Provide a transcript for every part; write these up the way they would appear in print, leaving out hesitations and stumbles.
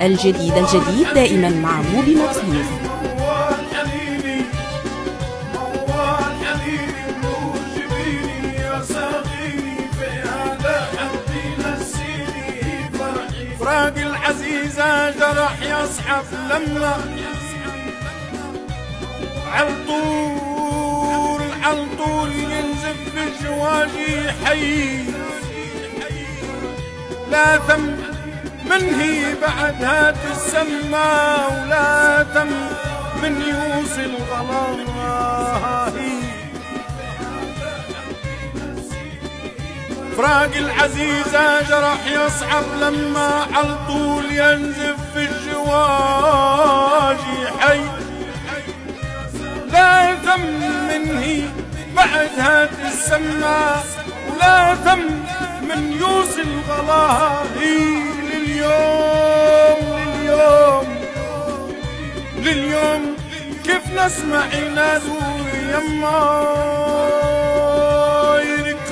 الجديد دائما مع موبي مكسوس. فراق العزيزة جرح يصحف لما عالطول ينزف بجواجي حي، لا ثم من هي بعدها تسمى ولا ثم من يوصل غلاها. فراق العزيزة جرح يصعب لما عالطول ينزف في الجواجي حي، لا ثم من هي بعدها تسمى ولا ثم من يوصل غلاها. لليوم كيف نسمع ينادوا يما، يرك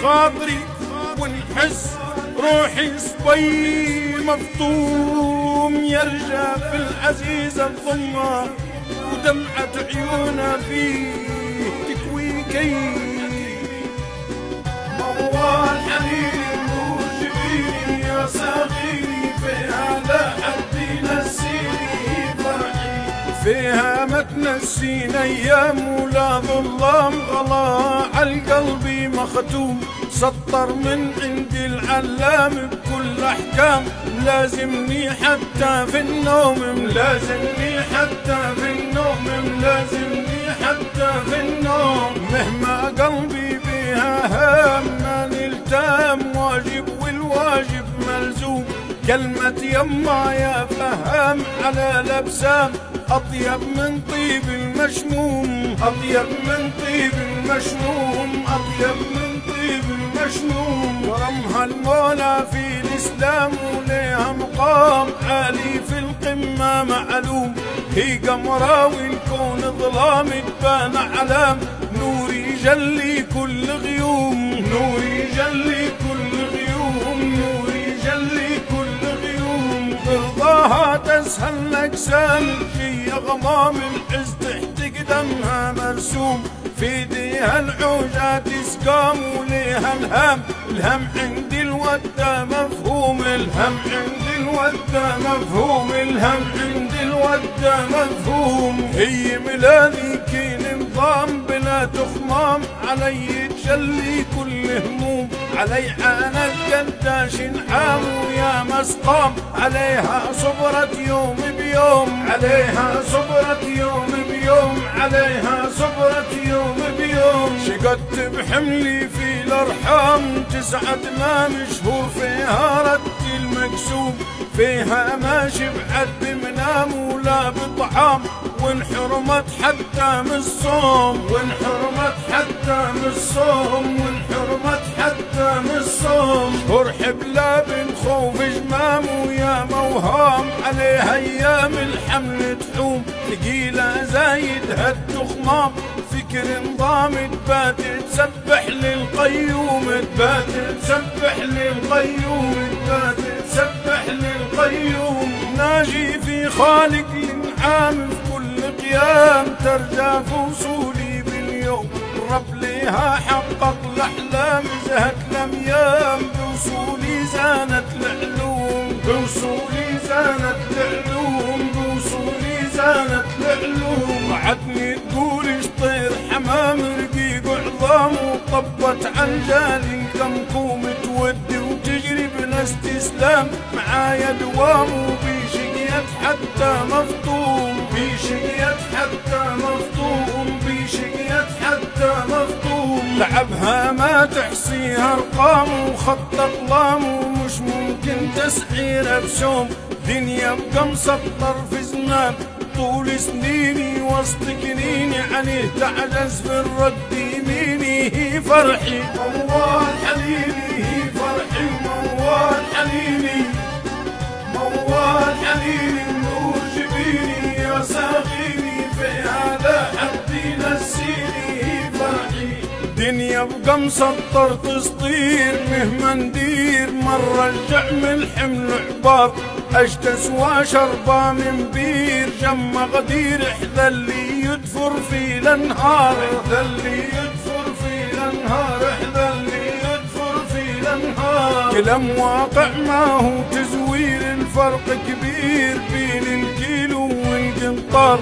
خاطري ونحس روحي صبي مفطوم، يرجع في العزيزة الضمة ودمعة عيونها فيه تكوي كي. موال حنين وجبيني يا صغيري، فيها لا حد ينسيني فرحي، فيها ما تنسينا ايام ولا ظلام غلا عالقلبي مختوم، سطر من عند العلام بكل احكام، ملازمني حتى في النوم، ملازمني حتى في النوم، ملازمني حتى في النوم. مهما قلبي بها هام ما نلتام، واجب والواجب ملزوم، كلمة يما يا فهام على الابسام، أطيب من طيب المشموم، أطيب من طيب المشموم، أطيب من طيب المشموم. كرمها المولى في الإسلام وليها مقام عالي في القمة معلوم، هي قمرة والكون ظلام تبان علام، نور يجلي كل غيوم، نور يجلي كل غيوم، نور يجلي كل غيوم. برضاها تسهل الأجسام في غمام العز تحت قدمها مرسوم، في ايديها العوجة تسقام وليها الهم عند الودة مفهوم، الهم عند الودة مفهوم، الهم عند الودة مفهوم. هي ملاذي كين نظام بلا تخمام، علي تجلي كل هموم، عليها انا القداش نعام ويا مسقام، عليها صبرة يوم بيوم، عليها صبرة يوم بيوم، عليها صبرة يوم بيوم. شقدت بحملي في الارحام 9 شهور، فيها رد المقسوم، فيها ما شبعت بمنام ولا بطعام، وانحرمت حتى من الصوم، وانحرمت حتى من الصوم، وانحرمت حتى من الصوم. شهور حبلى بن خوف جمام ويا موهام، عليها ايام الحمل تحوم، ثقيلة زايدها التخمام، فكر نظام تبات تسبح للقيوم، تبات تسبح للقيوم، تبات تسبح للقيوم. ناجي في خالق الانعام في كل قيام، ترجى في وصولي باليوم، الرب ليها حقق الاحلام، زهت الاميام بوصولي زانت العلوم، بوصولي زانت العلوم، بوصولي زانت العلوم. وعدني تقول طير حمام رقيق وعظام، وطبت عن جالي الكمكوم، تودي وتجري بلا استسلام معايا دوام، وبشقيت حتى مفطوم، بشقيت حتى مفطوم، بشقيت حتى مفطوم. لعبها ما تحصيها ارقام وخط اقلام، ومش ممكن تسعيرها بشوم، دنيا بقى مسطر في زمان، طول سنيني وسط كنيني عليه تعجز في الرد يميني. هي فرحي موال حنيني، هي فرحي موال حنيني، موال حنيني نور جبيني يا صاغيني، فيها لا حد ينسيني. هي فرحي دنيا بقى مسطر تسطير مهما ندير مرة الجعم حمل عبار أجتس وشربة من بير جمع غدير احذا اللي يدفر في الانهار احذا اللي يدفر في الانهار احذا اللي يدفر في الانهار كلام واقع ما هو تزوير الفرق كبير بين الكيلو والقنطار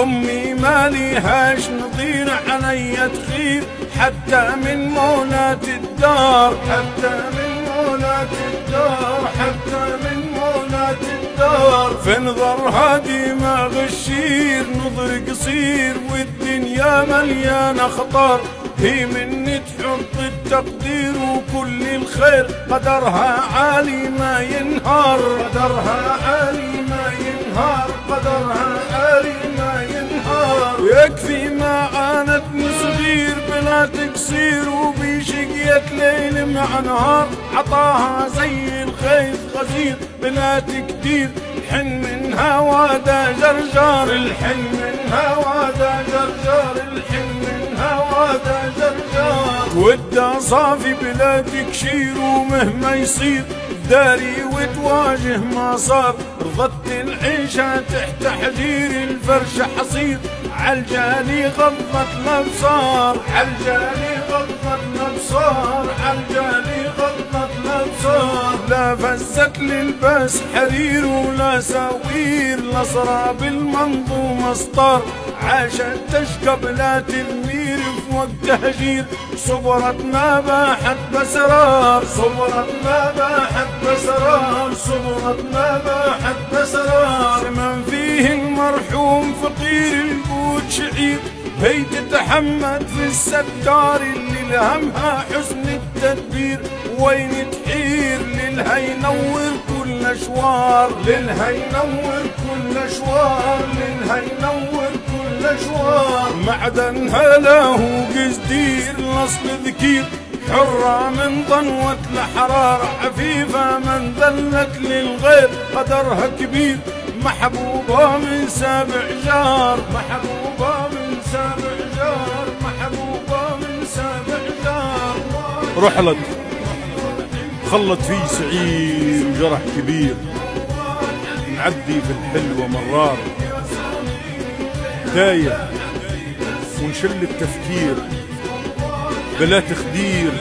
أمي ما ليهاش نظير علي تخير حتى من مولات الدار حتى من مولات الدار حتى من مولات الدار في نظرها ديما غشير نظر قصير والدنيا مليانة خطر هي من تحط التقدير وكل الخير قدرها عالي ما ينهار قدرها عالي ما ينهار قدرها عالي ما ينهار يكفي ما عانتني صغير بلا تقصير وبشقية ليل مع نهار عطاها زي الخيط غزير بلا تكتير الحن من هوادا جرجار الحن من هوادا جرجار الحن من هوادا جرجار ودا صافي بلا تكشير ومهما يصير داري وتواجه ما صار رضت العيشة تحت حجير الفرش حصير عالجالي غضت الابصار عالجالي غضت الابصار عالجالي غضت الابصار لا فزت للباس حرير ولا ساوير لا صراب المنظومة سطار عاشت تشقى بلا تذمير في وقت هجير صبرت ما باحت بسرار صبرت ما باحت بسرار صبرت ما باحت بسرار من فيه المرحوم فقير القوت شعير هي تتحمد في الستار اللي لهمها حسن التدبير وين تحير للها ينور كل اشوار للها ينور كل اشوار للها ينور كل اشوار معدنها له قصدير الاصل ذكير حرة من ضنوة الحرارة عفيفة من ذلت للغير قدرها كبير محبوبة من سابع جار محبوبة من سابع جار محبوبة من سابع جار رحلت خلت فيه سعير وجرح كبير نعدي في الحلوة مرار تايه ونشل التفكير بلا تخدير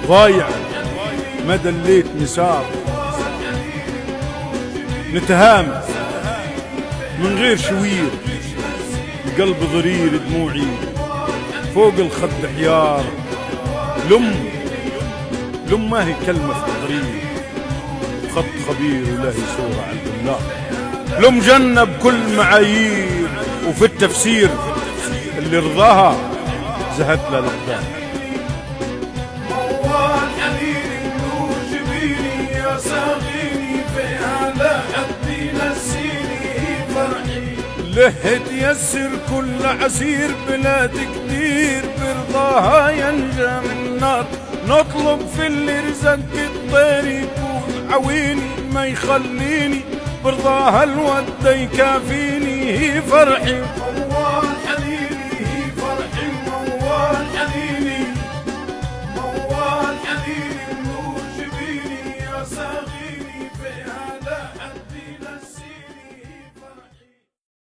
ضايع ما دليت مسار نتهامى من غير شوير القلب ضرير دموعي فوق الخد حيار لم ما هي كلمة في تضرير خط خبير ولا هي صورة على البلاغ لم جنة بكل معايير وفي التفسير اللي رضاها زهد لها الأقدام موال حنين نور جبيني يا ساقيني فيها لا حد ينسيني فرحي له تيسر كل عسير بلا تقدير برضاها ينجى من النار نطلب في اللي رزق الطير يكون عويني ما يخليني برضاها الود يكافيني هي فرحي